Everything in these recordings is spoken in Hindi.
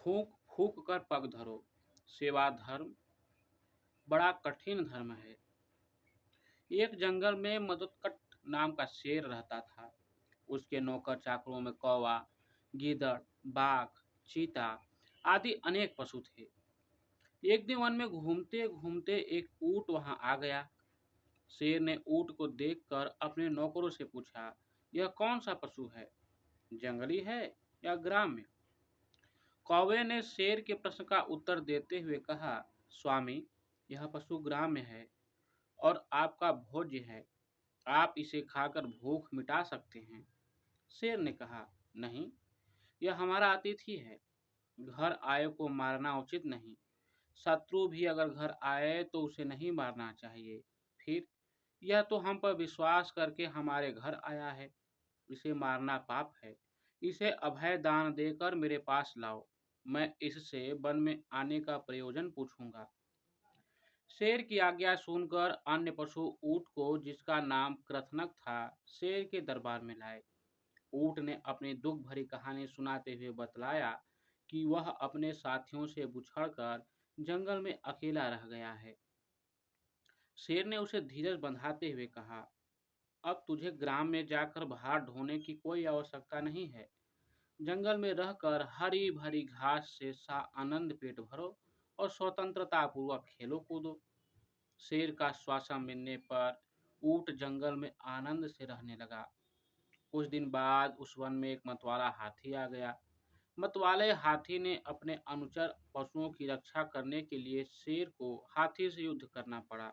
फूंक फूंक कर पग धरो। सेवा धर्म बड़ा कठिन धर्म है। एक जंगल में मधुकट नाम का शेर रहता था। उसके नौकर चाकरों में कौवा, गीदड़, बाघ, चीता आदि अनेक पशु थे। एक दिन वन में घूमते घूमते एक ऊंट वहां आ गया। शेर ने ऊंट को देखकर अपने नौकरों से पूछा, यह कौन सा पशु है? जंगली है या ग्राम्य? कौवे ने शेर के प्रश्न का उत्तर देते हुए कहा, स्वामी, यह पशु ग्राम्य है और आपका भोज्य है। आप इसे खाकर भूख मिटा सकते हैं। शेर ने कहा, नहीं, यह हमारा अतिथि है। घर आए को मारना उचित नहीं। शत्रु भी अगर घर आए तो उसे नहीं मारना चाहिए। फिर यह तो हम पर विश्वास करके हमारे घर आया है। इसे मारना पाप है। इसे अभय दान देकर मेरे पास लाओ। मैं इससे वन में आने का प्रयोजन पूछूंगा। शेर की आज्ञा सुनकर अन्य पशु ऊंट को, जिसका नाम कृतनक था, शेर के दरबार में लाए। ऊंट ने अपनी दुख भरी कहानी सुनाते हुए बतलाया कि वह अपने साथियों से बिछड़कर जंगल में अकेला रह गया है। शेर ने उसे धीरज बंधाते हुए कहा, अब तुझे ग्राम में जाकर भार ढोने की कोई आवश्यकता नहीं है। जंगल में रहकर हरी भरी घास से सा आनंद पेट भरो और स्वतंत्रता पूर्वक खेलो कूदो। शेर का श्वासन मिलने पर ऊंट जंगल में आनंद से रहने लगा। कुछ दिन बाद उस वन में एक मतवाला हाथी आ गया। मतवाले हाथी ने अपने अनुचर पशुओं की रक्षा करने के लिए शेर को हाथी से युद्ध करना पड़ा।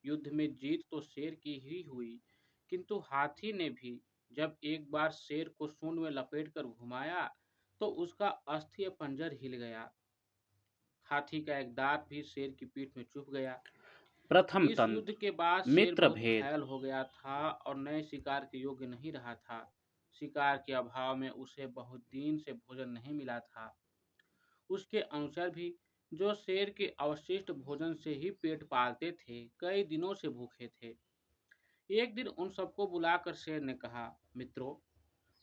युद्ध में जीत तो शेर की ही हुई, किंतु हाथी ने भी जब एक बार शेर को सूंड में लपेटकर घुमाया तो उसका अस्थि पंजर हिल गया। हाथी का एक दांत भी शेर की पीठ में चुभ गया। प्रथम इस युद्ध तंत्र के बाद शेर मित्र बहुत भेद। घायल हो गया था और नए शिकार के योग्य नहीं रहा था। शिकार के अभाव में उसे बहुत दिन से भोजन नहीं मिला था। उसके अनुचर भी, जो शेर के अवशिष्ट भोजन से ही पेट पालते थे, कई दिनों से भूखे थे। एक दिन उन सबको बुलाकर शेर ने कहा, मित्रों,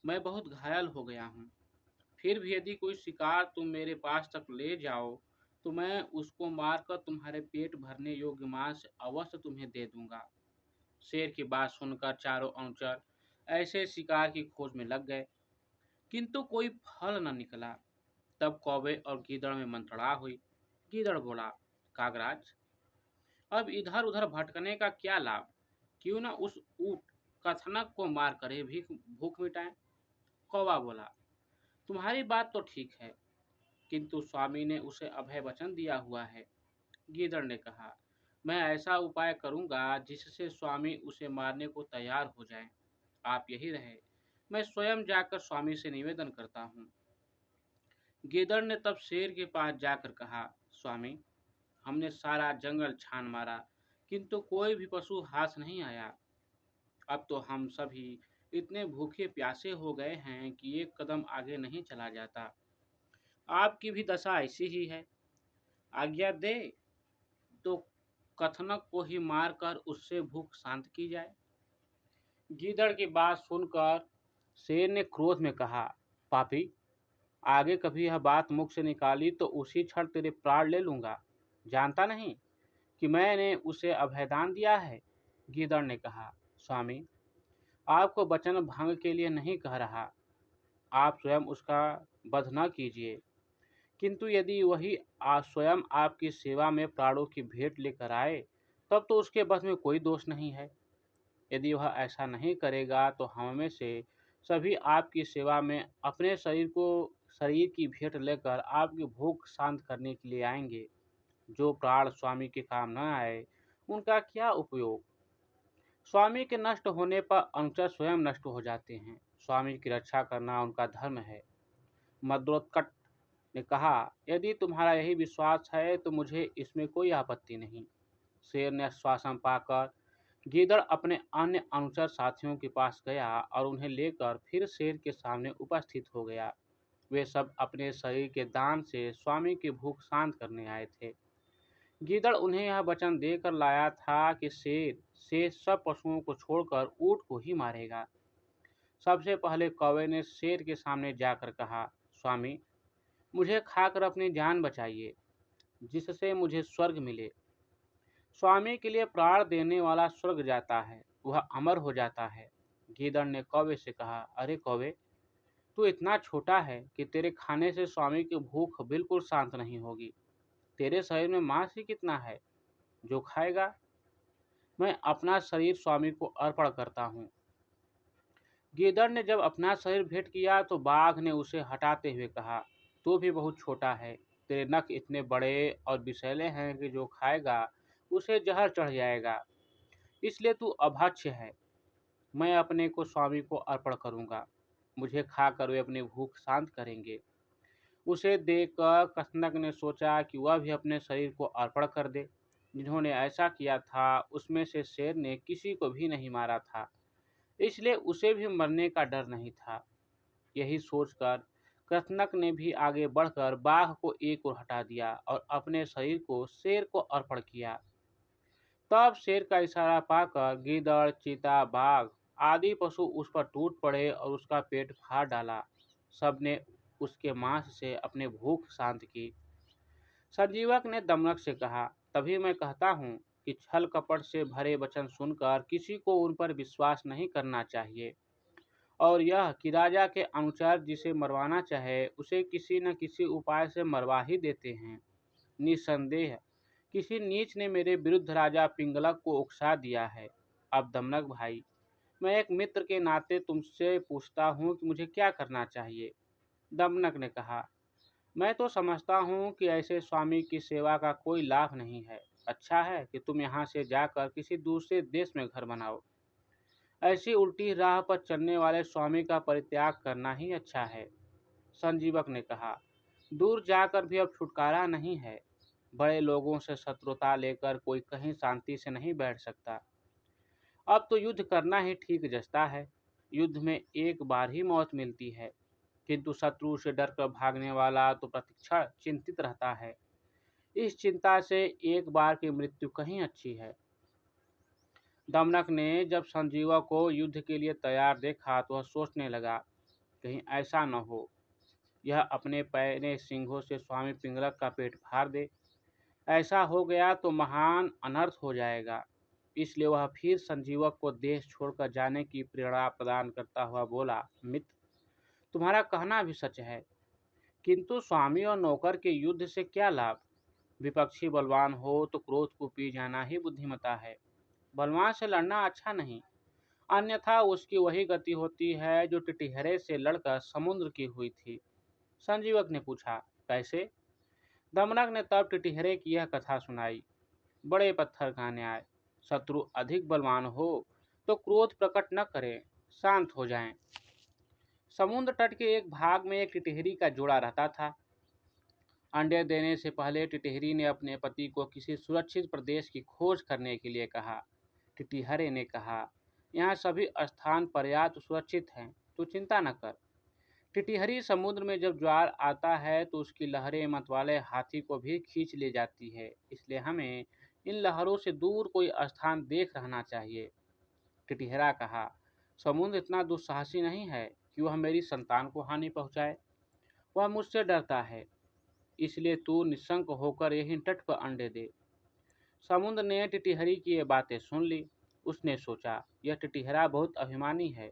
मैं बहुत घायल हो गया हूँ। फिर भी यदि कोई शिकार तुम मेरे पास तक ले जाओ तो मैं उसको मारकर तुम्हारे पेट भरने योग्य मांस अवश्य तुम्हें दे दूंगा। शेर की बात सुनकर चारों अनुचर ऐसे शिकार की खोज में लग गए, किंतु कोई फल न निकला। तब कौवे और गीदड़ में मंत्रणा हुई। गीदड़ बोला, कागराज, अब इधर उधर भटकने का क्या लाभ? क्यों न उस ऊंट कथनक को मार कर ही भी भूख मिटाएं। कौवा बोला, तुम्हारी बात तो ठीक है, किंतु स्वामी ने उसे अभय वचन दिया हुआ है। गीदड़ ने कहा, मैं ऐसा उपाय करूंगा जिससे स्वामी उसे मारने को तैयार हो जाएं। आप यही रहे, मैं स्वयं जाकर स्वामी से निवेदन करता हूँ। गीदड़ ने तब शेर के पास जाकर कहा, स्वामी, हमने सारा जंगल छान मारा, किंतु कोई भी पशु हाथ नहीं आया। अब तो हम सभी इतने भूखे प्यासे हो गए हैं कि एक कदम आगे नहीं चला जाता। आपकी भी दशा ऐसी ही है। आज्ञा दे तो कथनक को ही मारकर उससे भूख शांत की जाए। गीदड़ की बात सुनकर शेर ने क्रोध में कहा, पापी, आगे कभी यह बात मुख से निकाली तो उसी क्षण तेरे प्राण ले लूंगा। जानता नहीं कि मैंने उसे अभयदान दिया है? गीदड़ ने कहा, स्वामी, आपको वचन भंग के लिए नहीं कह रहा। आप स्वयं उसका वध न कीजिए, किंतु यदि वही स्वयं आपकी सेवा में प्राणों की भेंट लेकर आए, तब तो उसके वध में कोई दोष नहीं है। यदि वह ऐसा नहीं करेगा तो हम में से सभी आपकी सेवा में अपने शरीर की भेंट लेकर आपकी भूख शांत करने के लिए आएंगे। जो प्राण स्वामी के काम न आए, उनका क्या उपयोग? स्वामी के नष्ट होने पर अनुचर स्वयं नष्ट हो जाते हैं। स्वामी की रक्षा करना उनका धर्म है। मद्रोत्कट ने कहा, यदि तुम्हारा यही विश्वास है तो मुझे इसमें कोई आपत्ति नहीं। शेर ने आश्वासन पाकर गीदड़ अपने अन्य अनुचर साथियों के पास गया और उन्हें लेकर फिर शेर के सामने उपस्थित हो गया। वे सब अपने शरीर के दान से स्वामी की भूख शांत करने आए थे। गीदड़ उन्हें यह वचन देकर लाया था कि शेर से सब पशुओं को छोड़कर ऊंट को ही मारेगा। सबसे पहले कौवे ने शेर के सामने जाकर कहा, स्वामी, मुझे खाकर अपनी जान बचाइए, जिससे मुझे स्वर्ग मिले। स्वामी के लिए प्राण देने वाला स्वर्ग जाता है, वह अमर हो जाता है। गीदड़ ने कौवे से कहा, अरे कौवे, तू इतना छोटा है कि तेरे खाने से स्वामी की भूख बिल्कुल शांत नहीं होगी। तेरे शरीर में मांस ही कितना है जो खाएगा। मैं अपना शरीर स्वामी को अर्पण करता हूँ। गीदड़ ने जब अपना शरीर भेंट किया तो बाघ ने उसे हटाते हुए कहा, तू भी बहुत छोटा है। तेरे नख इतने बड़े और विषैले हैं कि जो खाएगा उसे जहर चढ़ जाएगा, इसलिए तू अभक्ष्य है। मैं अपने को स्वामी को अर्पण करूंगा, मुझे खाकर वे अपनी भूख शांत करेंगे। उसे देखकर कसनक ने सोचा कि वह भी अपने शरीर को अर्पण कर दे। जिन्होंने ऐसा किया था उसमें से शेर ने किसी को भी नहीं मारा था, इसलिए उसे भी मरने का डर नहीं था। यही सोचकर कृतनक ने भी आगे बढ़कर बाघ को एक ओर हटा दिया और अपने शरीर को शेर को अर्पण किया। तब शेर का इशारा पाकर गीदड़, चीता, बाघ आदि पशु उस पर टूट पड़े और उसका पेट फाड़ डाला। सबने उसके मांस से अपनी भूख शांत की। संजीवक ने दमनक से कहा, तभी मैं कहता हूँ कि छल कपट से भरे वचन सुनकर किसी को उन पर विश्वास नहीं करना चाहिए, और यह कि राजा के अनुचर जिसे मरवाना चाहे उसे किसी न किसी उपाय से मरवा ही देते हैं। निसंदेह किसी नीच ने मेरे विरुद्ध राजा पिंगलक को उकसा दिया है। अब दमनक भाई, मैं एक मित्र के नाते तुमसे पूछता हूँ कि मुझे क्या करना चाहिए। दमनक ने कहा, मैं तो समझता हूँ कि ऐसे स्वामी की सेवा का कोई लाभ नहीं है। अच्छा है कि तुम यहाँ से जाकर किसी दूसरे देश में घर बनाओ। ऐसी उल्टी राह पर चलने वाले स्वामी का परित्याग करना ही अच्छा है। संजीवक ने कहा, दूर जाकर भी अब छुटकारा नहीं है। बड़े लोगों से शत्रुता लेकर कोई कहीं शांति से नहीं बैठ सकता। अब तो युद्ध करना ही ठीक जचता है। युद्ध में एक बार ही मौत मिलती है, किंतु शत्रु से डरकर भागने वाला तो प्रतिक्षण चिंतित रहता है। इस चिंता से एक बार की मृत्यु कहीं अच्छी है। दमनक ने जब संजीवक को युद्ध के लिए तैयार देखा तो वह सोचने लगा, कहीं ऐसा न हो यह अपने पैने सिंहों से स्वामी पिंगलक का पेट फाड़ दे। ऐसा हो गया तो महान अनर्थ हो जाएगा। इसलिए वह फिर संजीवक को देश छोड़कर जाने की प्रेरणा प्रदान करता हुआ बोला, मित्र, तुम्हारा कहना भी सच है, किंतु स्वामी और नौकर के युद्ध से क्या लाभ। विपक्षी बलवान हो तो क्रोध को पी जाना ही बुद्धिमता है। बलवान से लड़ना अच्छा नहीं, अन्यथा उसकी वही गति होती है जो टिटिहरे से लड़कर समुद्र की हुई थी। संजीवक ने पूछा, कैसे। दमनक ने तब टिटिहरे की यह कथा सुनाई। बड़े पत्थर खाने आए। शत्रु अधिक बलवान हो तो क्रोध प्रकट न करें, शांत हो जाएं। समुद्र तट के एक भाग में एक टिटहरी का जोड़ा रहता था। अंडे देने से पहले टिटहरी ने अपने पति को किसी सुरक्षित प्रदेश की खोज करने के लिए कहा। टिटिहरे ने कहा, यहाँ सभी स्थान पर्याप्त सुरक्षित हैं, तो चिंता न कर। टिटिहरी समुद्र में जब ज्वार आता है तो उसकी लहरें मतवाले हाथी को भी खींच ले जाती है, इसलिए हमें इन लहरों से दूर कोई स्थान देख रहना चाहिए। टिटिहरा कहा, समुद्र इतना दुस्साहसी नहीं है कि वह मेरी संतान को हानि पहुंचाए। वह मुझसे डरता है, इसलिए तू निशंक होकर यहीं तट पर अंडे दे। समुद्र ने टिटिहरी की ये बातें सुन ली। उसने सोचा, यह टिटिहरा बहुत अभिमानी है,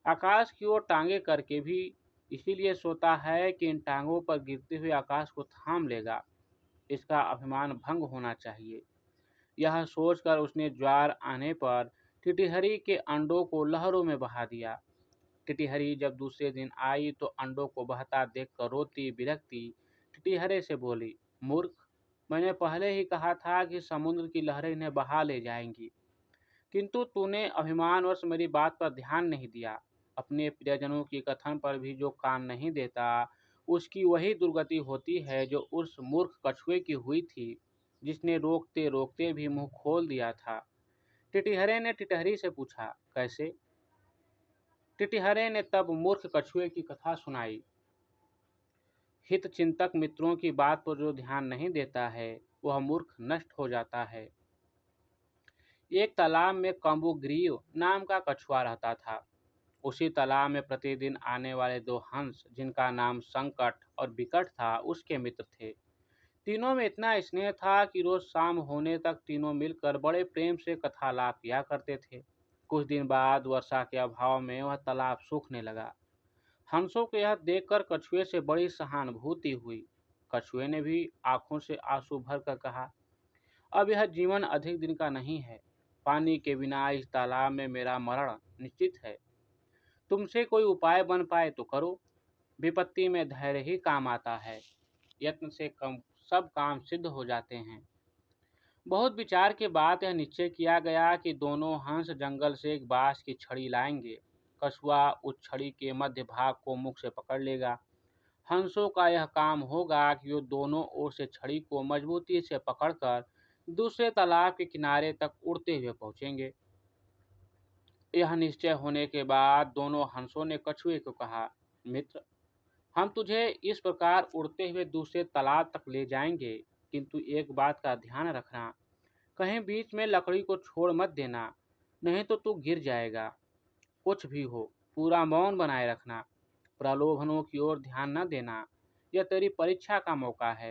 आकाश की ओर टांगे करके भी इसीलिए सोता है कि इन टांगों पर गिरते हुए आकाश को थाम लेगा। इसका अभिमान भंग होना चाहिए। यह सोचकर उसने ज्वार आने पर टिटिहरी के अंडों को लहरों में बहा दिया। टिटिहरी जब दूसरे दिन आई तो अंडों को बहता देखकर रोती बिलखती टिटिहरे से बोली, मूर्ख, मैंने पहले ही कहा था कि समुद्र की लहरें इन्हें बहा ले जाएंगी, किंतु तूने अभिमानवश मेरी बात पर ध्यान नहीं दिया। अपने प्रियजनों की कथन पर भी जो कान नहीं देता, उसकी वही दुर्गति होती है जो उस मूर्ख कछुए की हुई थी, जिसने रोकते रोकते भी मुंह खोल दिया था। टिटिहरे ने टिटहरी से पूछा, कैसे। टिटिहरे ने तब मूर्ख कछुए की कथा सुनाई। हित चिंतक मित्रों की बात पर जो ध्यान नहीं देता है वह मूर्ख नष्ट हो जाता है। एक तालाब में कम्बुग्रीव नाम का कछुआ रहता था। उसी तालाब में प्रतिदिन आने वाले दो हंस, जिनका नाम संकट और विकट था, उसके मित्र थे। तीनों में इतना स्नेह था कि रोज शाम होने तक तीनों मिलकर बड़े प्रेम से कथालाप किया करते थे। कुछ दिन बाद वर्षा के अभाव में वह तालाब सूखने लगा। हंसों को यह देखकर कछुए से बड़ी सहानुभूति हुई। कछुए ने भी आंखों से आंसू भरकर कहा, अब यह जीवन अधिक दिन का नहीं है। पानी के बिना इस तालाब में मेरा मरण निश्चित है। तुमसे कोई उपाय बन पाए तो करो। विपत्ति में धैर्य ही काम आता है। यत्न से कम सब काम सिद्ध हो जाते हैं। बहुत विचार के बाद यह निश्चय किया गया कि दोनों हंस जंगल से एक बांस की छड़ी लाएंगे। कछुआ उस छड़ी के मध्य भाग को मुख से पकड़ लेगा। हंसों का यह काम होगा कि वो दोनों ओर से छड़ी को मजबूती से पकड़कर दूसरे तालाब के किनारे तक उड़ते हुए पहुंचेंगे। यह निश्चय होने के बाद दोनों हंसों ने कछुए को कहा, मित्र, हम तुझे इस प्रकार उड़ते हुए दूसरे तालाब तक ले जाएंगे, किंतु एक बात का ध्यान रखना, कहीं बीच में लकड़ी को छोड़ मत देना, नहीं तो तू गिर जाएगा। कुछ भी हो, पूरा मौन बनाए रखना। प्रलोभनों की ओर ध्यान न देना। यह तेरी परीक्षा का मौका है।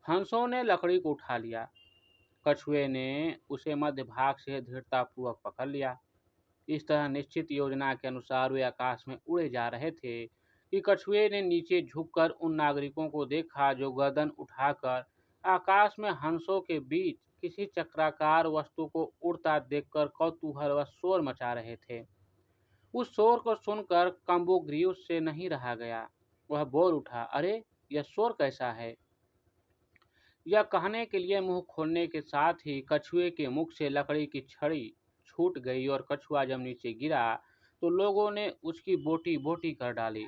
हंसों ने लकड़ी को उठा लिया। कछुए ने उसे मध्य भाग से दृढ़तापूर्वक पकड़ लिया। इस तरह निश्चित योजना के अनुसार वे आकाश में उड़े जा रहे थे कि कछुए ने नीचे झुककर उन नागरिकों को देखा जो गर्दन उठाकर आकाश में हंसों के बीच किसी चक्राकार वस्तु को उड़ता देखकर कौतूहल व शोर मचा रहे थे। उस शोर को सुनकर कम्बुग्रीव से नहीं रहा गया। वह बोल उठा, अरे, यह शोर कैसा है? यह कहने के लिए मुंह खोलने के साथ ही कछुए के मुख से लकड़ी की छड़ी छूट गई और कछुआ जब नीचे गिरा तो लोगों ने उसकी बोटी बोटी कर डाली।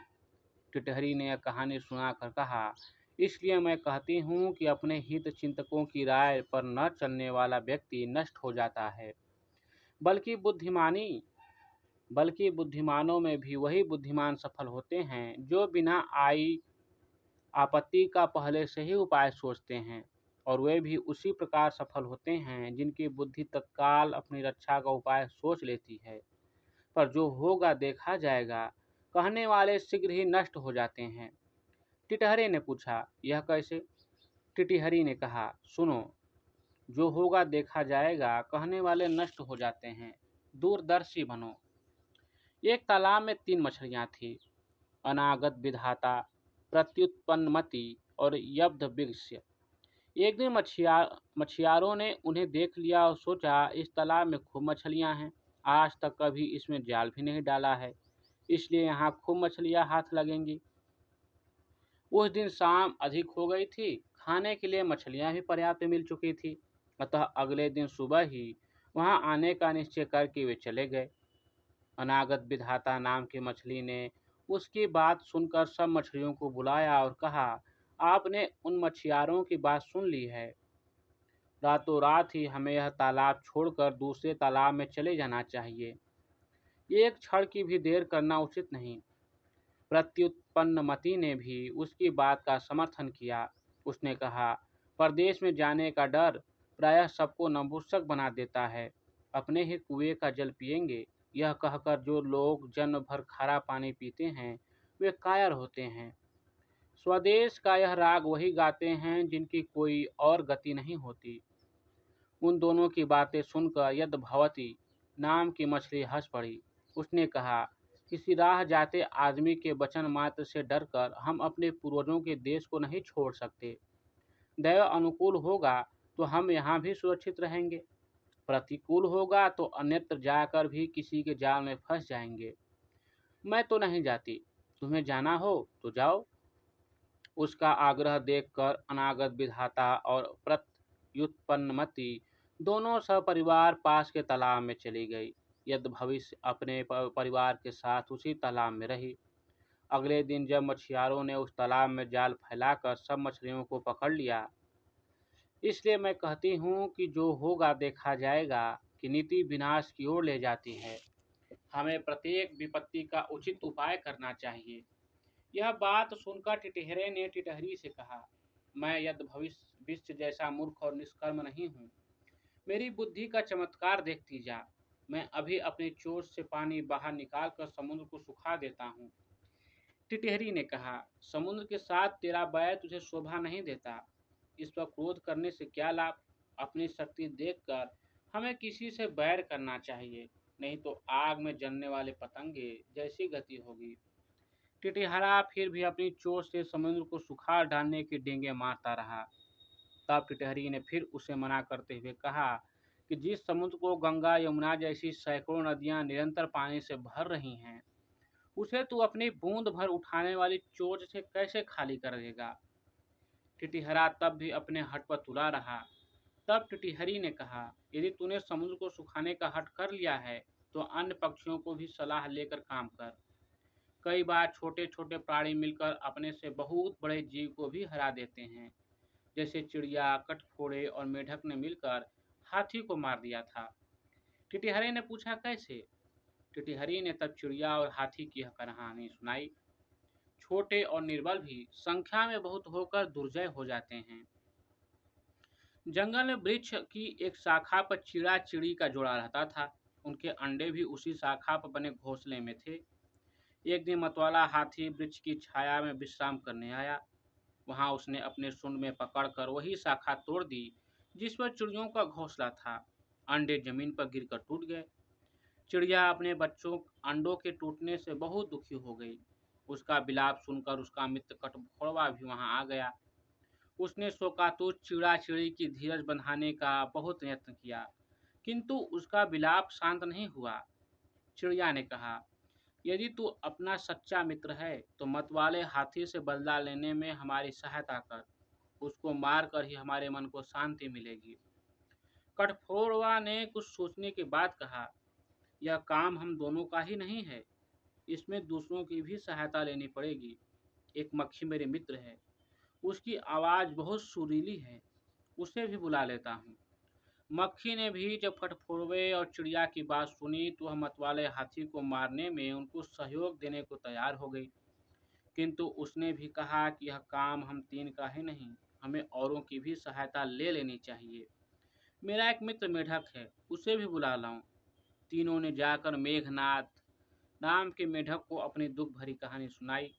टिटहरी ने यह कहानी सुनाकर कहा, इसलिए मैं कहती हूँ कि अपने हित चिंतकों की राय पर न चलने वाला व्यक्ति नष्ट हो जाता है। बल्कि बुद्धिमानी बल्कि बुद्धिमानों में भी वही बुद्धिमान सफल होते हैं जो बिना आई आपत्ति का पहले से ही उपाय सोचते हैं, और वे भी उसी प्रकार सफल होते हैं जिनकी बुद्धि तत्काल अपनी रक्षा का उपाय सोच लेती है। पर जो होगा देखा जाएगा कहने वाले शीघ्र ही नष्ट हो जाते हैं। टिटहरे ने पूछा, यह कैसे? टिटिहरी ने कहा, सुनो, जो होगा देखा जाएगा कहने वाले नष्ट हो जाते हैं। दूरदर्शी बनो। एक तालाब में तीन मछलियां थीं, अनागत विधाता, प्रत्युत्पन्नमति और यब्धविस्य। एक दिन मछियारों ने उन्हें देख लिया और सोचा, इस तालाब में खूब मछलियां हैं। आज तक कभी इसमें जाल भी नहीं डाला है, इसलिए यहाँ खूब मछलियां हाथ लगेंगी। उस दिन शाम अधिक हो गई थी, खाने के लिए मछलियां भी पर्याप्त मिल चुकी थी। अतः अगले दिन सुबह ही वहां आने का निश्चय करके वे चले गए। अनागत विधाता नाम की मछली ने उसकी बात सुनकर सब मछलियों को बुलाया और कहा, आपने उन मछियारों की बात सुन ली है। रातों रात ही हमें यह तालाब छोड़कर दूसरे तालाब में चले जाना चाहिए। एक क्षण की भी देर करना उचित नहीं। प्रत्युत्पन्नमति ने भी उसकी बात का समर्थन किया। उसने कहा, परदेश में जाने का डर प्रायः सबको नपुंसक बना देता है। अपने ही कुएं का जल पिएंगे, यह कहकर जो लोग जन्म भर खारा पानी पीते हैं वे कायर होते हैं। स्वदेश का यह राग वही गाते हैं जिनकी कोई और गति नहीं होती। उन दोनों की बातें सुनकर यद्भवती नाम की मछली हंस पड़ी। उसने कहा, किसी राह जाते आदमी के वचन मात्र से डरकर हम अपने पूर्वजों के देश को नहीं छोड़ सकते। दैव अनुकूल होगा तो हम यहाँ भी सुरक्षित रहेंगे, प्रतिकूल होगा तो अन्यत्र जाकर भी किसी के जाल में फंस जाएंगे। मैं तो नहीं जाती, तुम्हें जाना हो तो जाओ। उसका आग्रह देखकर अनागत विधाता और प्रत्युत्पन्नमति दोनों सपरिवार पास के तालाब में चली गई। यद् भविष्य अपने परिवार के साथ उसी तालाब में रही। अगले दिन जब मछुआरों ने उस तालाब में जाल फैलाकर सब मछलियों को पकड़ लिया, इसलिए मैं कहती हूँ कि जो होगा देखा जाएगा कि नीति विनाश की ओर ले जाती है। हमें प्रत्येक विपत्ति का उचित उपाय करना चाहिए। यह बात सुनकर टिटहरे ने टिटहरी से कहा, मैं यद् भविष्य जैसा मूर्ख और निष्कर्म नहीं हूँ। मेरी बुद्धि का चमत्कार देखती जा। मैं अभी अपनी चोंच से पानी बाहर निकाल कर समुद्र को सुखा देता हूँ। टिटहरी ने कहा, समुद्र के साथ तेरा बैर तुझे शोभा नहीं देता। इस पर क्रोध करने से क्या लाभ? अपनी शक्ति देखकर हमें किसी से बैर करना चाहिए, नहीं तो आग में जलने वाले पतंगे जैसी गति होगी। टिटिहरा फिर भी अपनी चोंच से समुद्र को सुखा डालने की डींगे मारता रहा। तब टिटहरी ने फिर उसे मना करते हुए कहा कि जिस समुद्र को गंगा यमुना जैसी सैकड़ों नदियां निरंतर पानी से भर रही हैं, उसे तू अपनी बूंद भर उठाने वाली चोंच से कैसे खाली कर देगा? टिटिहरा तब भी अपने हठ पर तुला रहा। तब टिटिहरी ने कहा, यदि तूने समुद्र को सुखाने का हठ कर लिया है, तो अन्य पक्षियों को भी सलाह लेकर काम कर। कई बार छोटे छोटे प्राणी मिलकर अपने से बहुत बड़े जीव को भी हरा देते हैं, जैसे चिड़िया, कटफोड़े और मेढक ने मिलकर हाथी को मार दिया था। टिटिहरी ने पूछा, कैसे? टिटिहरी ने तब चिड़िया और हाथी की यह कहानी सुनाई। छोटे और निर्बल भी संख्या में बहुत होकर दुर्जय हो जाते हैं। जंगल में वृक्ष की एक शाखा पर चिड़ा चिड़ी का जोड़ा रहता था। उनके अंडे भी उसी शाखा पर बने घोंसले में थे। एक दिन मतवाला हाथी वृक्ष की छाया में विश्राम करने आया। वहां उसने अपने सूंड में पकड़कर वही शाखा तोड़ दी जिस पर चिड़ियों का घोंसला था। अंडे जमीन पर गिरकर टूट गए। चिड़िया अपने बच्चों अंडों के टूटने से बहुत दुखी हो गई। उसका विलाप सुनकर उसका मित्र कठफोड़वा भी वहां आ गया। उसने शोकातुर चिड़ा चिड़ी की धीरज बंधाने का बहुत यत्न किया, किंतु उसका विलाप शांत नहीं हुआ। चिड़िया ने कहा, यदि तू अपना सच्चा मित्र है तो मतवाले हाथी से बदला लेने में हमारी सहायता कर। उसको मार कर ही हमारे मन को शांति मिलेगी। कठफोड़वा ने कुछ सोचने के बाद कहा, यह काम हम दोनों का ही नहीं है, इसमें दूसरों की भी सहायता लेनी पड़ेगी। एक मक्खी मेरे मित्र है, उसकी आवाज़ बहुत सुरीली है, उसे भी बुला लेता हूँ। मक्खी ने भी जब कठफोड़वे और चिड़िया की बात सुनी तो वह मतवाले हाथी को मारने में उनको सहयोग देने को तैयार हो गई। किंतु उसने भी कहा कि यह काम हम तीन का ही नहीं, हमें औरों की भी सहायता ले लेनी चाहिए। मेरा एक मित्र मेढक है, उसे भी बुला लाऊं। तीनों ने जाकर मेघनाद नाम के मेढक को अपनी दुख भरी कहानी सुनाई।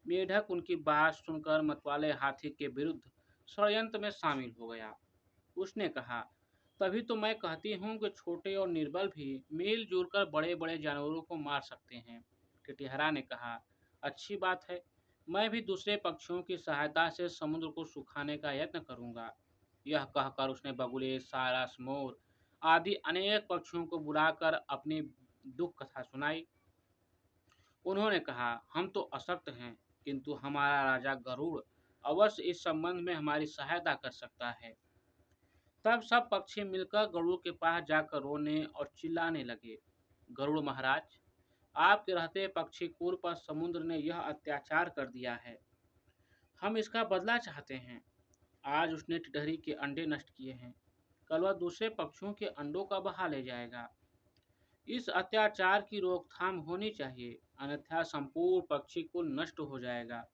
मेढक उनकी बात सुनकर मतवाले हाथी के विरुद्ध षड्यंत्र में शामिल हो गया। उसने कहा, तभी तो मैं कहती हूँ कि छोटे और निर्बल भी मिलजुल कर बड़े बड़े जानवरों को मार सकते हैं। टिटिहरा ने कहा, अच्छी बात है, मैं भी दूसरे पक्षियों की सहायता से समुद्र को सुखाने का यत्न करूंगा। यह कहकर उसने बगुले, सारस, मोर आदि अनेक पक्षियों को बुलाकर अपनी दुख कथा सुनाई। उन्होंने कहा, हम तो अशक्त हैं, किंतु हमारा राजा गरुड़ अवश्य इस संबंध में हमारी सहायता कर सकता है। तब सब पक्षी मिलकर गरुड़ के पास जाकर रोने और चिल्लाने लगे, गरुड़ महाराज, आपके रहते पक्षी कुल पर समुद्र ने यह अत्याचार कर दिया है। हम इसका बदला चाहते हैं। आज उसने टिटहरी के अंडे नष्ट किए हैं, कल वह दूसरे पक्षियों के अंडों का बहा ले जाएगा। इस अत्याचार की रोकथाम होनी चाहिए, अन्यथा संपूर्ण पक्षी कुल नष्ट हो जाएगा।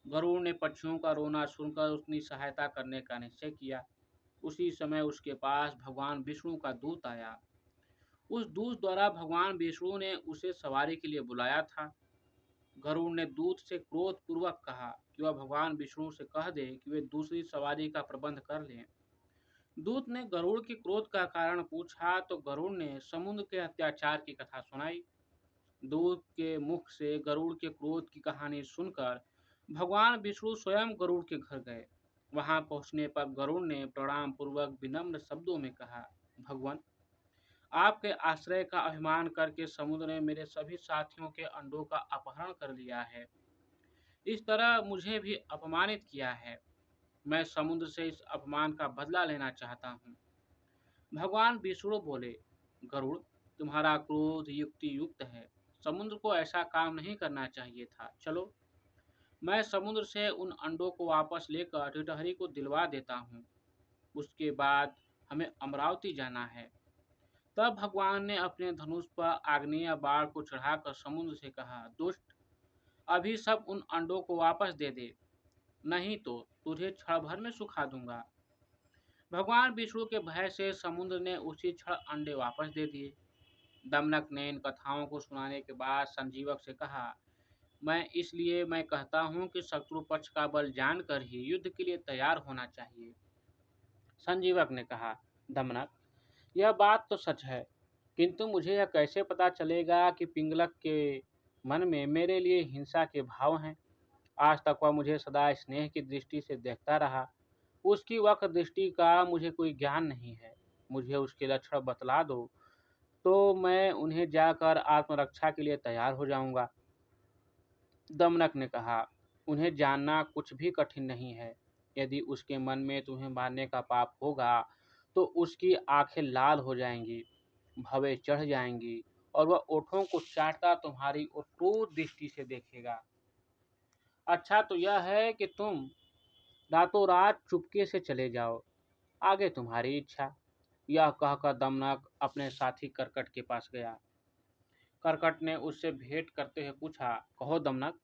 गरुड़ ने पक्षियों का रोना सुनकर उसकी सहायता करने का निश्चय किया। उसी समय उसके पास भगवान विष्णु का दूत आया। उस दूत द्वारा भगवान विष्णु ने उसे सवारी के लिए बुलाया था। गरुड़ ने दूत से क्रोध पूर्वक कहा कि वह भगवान विष्णु से कह दे कि वे दूसरी सवारी का प्रबंध कर लें। दूत ने गरुड़ के क्रोध का कारण पूछा तो गरुड़ ने समुद्र के अत्याचार की कथा सुनाई। दूत के मुख से गरुड़ के क्रोध की कहानी सुनकर भगवान विष्णु स्वयं गरुड़ के घर गए। वहां पहुंचने पर गरुड़ ने प्रणाम पूर्वक विनम्र शब्दों में कहा, भगवान, आपके आश्रय का अभिमान करके समुद्र ने मेरे सभी साथियों के अंडों का अपहरण कर लिया है। इस तरह मुझे भी अपमानित किया है। मैं समुद्र से इस अपमान का बदला लेना चाहता हूँ। भगवान विष्णु बोले, गरुड़, तुम्हारा क्रोध युक्ति युक्त है। समुद्र को ऐसा काम नहीं करना चाहिए था। चलो, मैं समुद्र से उन अंडों को वापस लेकर टिटहरी को दिलवा देता हूँ। उसके बाद हमें अमरावती जाना है। तब भगवान ने अपने धनुष पर आग्नेय बाण को चढ़ाकर समुद्र से कहा, दुष्ट, अभी सब उन अंडों को वापस दे दे, नहीं तो तुझे क्षण भर में सुखा दूंगा। भगवान विष्णु के भय से समुद्र ने उसी क्षण अंडे वापस दे दिए। दमनक ने इन कथाओं को सुनाने के बाद संजीवक से कहा, मैं कहता हूँ कि शत्रु पक्ष का बल जानकर ही युद्ध के लिए तैयार होना चाहिए। संजीवक ने कहा, दमनक, यह बात तो सच है, किंतु मुझे यह कैसे पता चलेगा कि पिंगलक के मन में मेरे लिए हिंसा के भाव हैं। आज तक वह मुझे सदा स्नेह की दृष्टि से देखता रहा। उसकी वक्र दृष्टि का मुझे कोई ज्ञान नहीं है। मुझे उसके लक्षण बतला दो, तो मैं उन्हें जाकर आत्मरक्षा के लिए तैयार हो जाऊंगा। दमनक ने कहा, उन्हें जानना कुछ भी कठिन नहीं है। यदि उसके मन में तुम्हें मारने का पाप होगा, तो उसकी आंखें लाल हो जाएंगी, भवें चढ़ जाएंगी, और वह ओठों को चाटता तुम्हारी ओर क्रूर दृष्टि से देखेगा। अच्छा तो यह है कि तुम रातों रात चुपके से चले जाओ, आगे तुम्हारी इच्छा। यह कहकर दमनक अपने साथी करकट के पास गया। करकट ने उससे भेंट करते हुए पूछा, कहो दमनक,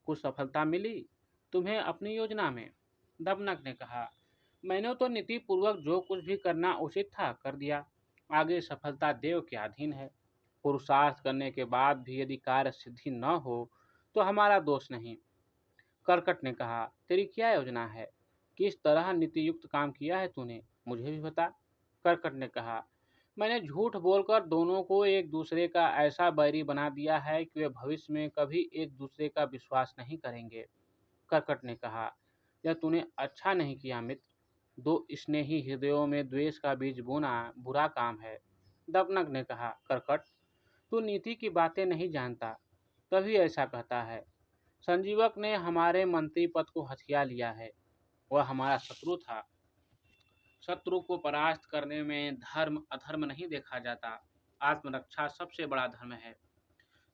कुछ सफलता मिली तुम्हें अपनी योजना में? दमनक ने कहा, मैंने तो नीति पूर्वक जो कुछ भी करना उचित था कर दिया। आगे सफलता देव के अधीन है। पुरुषार्थ करने के बाद भी यदि कार्य सिद्धि न हो तो हमारा दोष नहीं। करकट ने कहा, तेरी क्या योजना है? किस तरह नीति युक्त काम किया है तूने, मुझे भी बता। करकट ने कहा, मैंने झूठ बोलकर दोनों को एक दूसरे का ऐसा बैरी बना दिया है कि वे भविष्य में कभी एक दूसरे का विश्वास नहीं करेंगे। करकट ने कहा, यह तूने अच्छा नहीं किया मित्र। दो स्नेही हृदयों में द्वेष का बीज बोना बुरा काम है। दमनक ने कहा, करकट, तू नीति की बातें नहीं जानता, तभी ऐसा कहता है। संजीवक ने हमारे मंत्री पद को हथिया लिया है। वह हमारा शत्रु था। शत्रु को परास्त करने में धर्म अधर्म नहीं देखा जाता। आत्मरक्षा सबसे बड़ा धर्म है।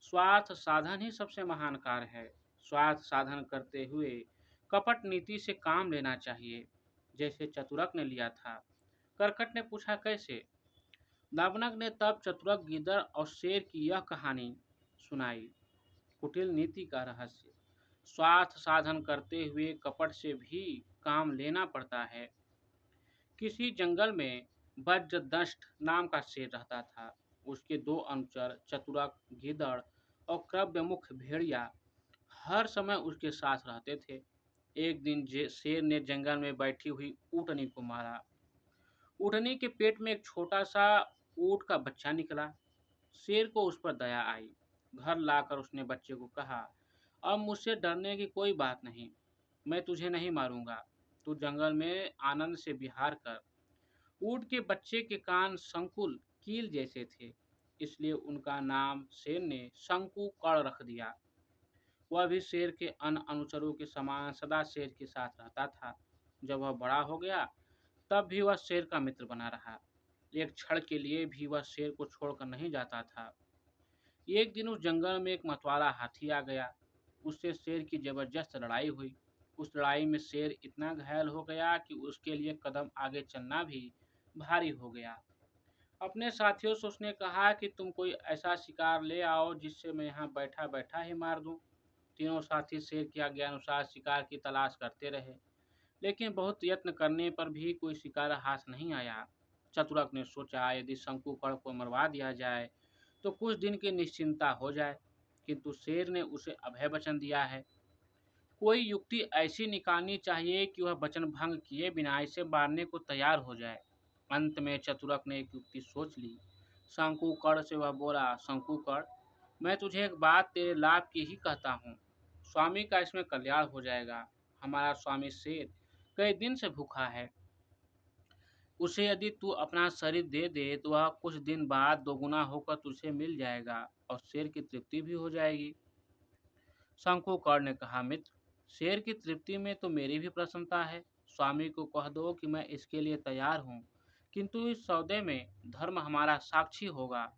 स्वार्थ साधन ही सबसे महान कार्य है। स्वार्थ साधन करते हुए कपट नीति से काम लेना चाहिए, जैसे चतुरक ने लिया था। करकट ने पूछा, कैसे? दावनक ने तब चतुरक, गीदड़ और शेर की यह कहानी सुनाई। कुटिल नीति का रहस्य। स्वार्थ साधन करते हुए कपट से भी काम लेना पड़ता है। किसी जंगल में वज्रदंष्ट नाम का शेर रहता था। उसके दो अनुचर चतुरक, गीदड़ और क्रव्यमुख भेड़िया हर समय उसके साथ रहते थे। एक दिन शेर ने जंगल में बैठी हुई ऊँटनी को मारा। ऊँटनी के पेट में एक छोटा सा ऊँट का बच्चा निकला। शेर को उस पर दया आई। घर लाकर उसने बच्चे को कहा, अब मुझसे डरने की कोई बात नहीं, मैं तुझे नहीं मारूंगा। तू जंगल में आनंद से विहार कर। ऊँट के बच्चे के कान संकुल कील जैसे थे, इसलिए उनका नाम शेर ने शंकु कर्ण रख दिया। वह भी शेर के अन्य अनुचरों के समान सदा शेर के साथ रहता था। जब वह बड़ा हो गया, तब भी वह शेर का मित्र बना रहा। एक क्षण के लिए भी वह शेर को छोड़कर नहीं जाता था। एक दिन उस जंगल में एक मतवाला हाथी आ गया। उससे शेर की जबरदस्त लड़ाई हुई। उस लड़ाई में शेर इतना घायल हो गया कि उसके लिए कदम आगे चलना भी भारी हो गया। अपने साथियों से उसने कहा कि तुम कोई ऐसा शिकार ले आओ जिससे मैं यहाँ बैठा बैठा ही मार दूं। तीनों साथी शेर की आज्ञानुसार शिकार की तलाश करते रहे, लेकिन बहुत यत्न करने पर भी कोई शिकार हाथ नहीं आया। चतुरक ने सोचा, यदि शंकुकर्ण को मरवा दिया जाए तो कुछ दिन की निश्चिंता हो जाए, किंतु शेर ने उसे अभय वचन दिया है। कोई युक्ति ऐसी निकालनी चाहिए कि वह वचन भंग किए बिना इसे मारने को तैयार हो जाए। अंत में चतुरक ने एक युक्ति सोच ली। शंकुकर्ण से वह बोला, शंकुकर्ण, मैं तुझे एक बात तेरे लाभ की ही कहता हूँ। स्वामी का इसमें कल्याण हो जाएगा। हमारा स्वामी शेर कई दिन से भूखा है। उसे यदि तू अपना शरीर दे दे तो वह कुछ दिन बाद दोगुना होकर तुझे मिल जाएगा और शेर की तृप्ति भी हो जाएगी। शंकुकर्ण ने कहा, मित्र, शेर की तृप्ति में तो मेरी भी प्रसन्नता है। स्वामी को कह दो कि मैं इसके लिए तैयार हूँ, किंतु इस सौदे में धर्म हमारा साक्षी होगा।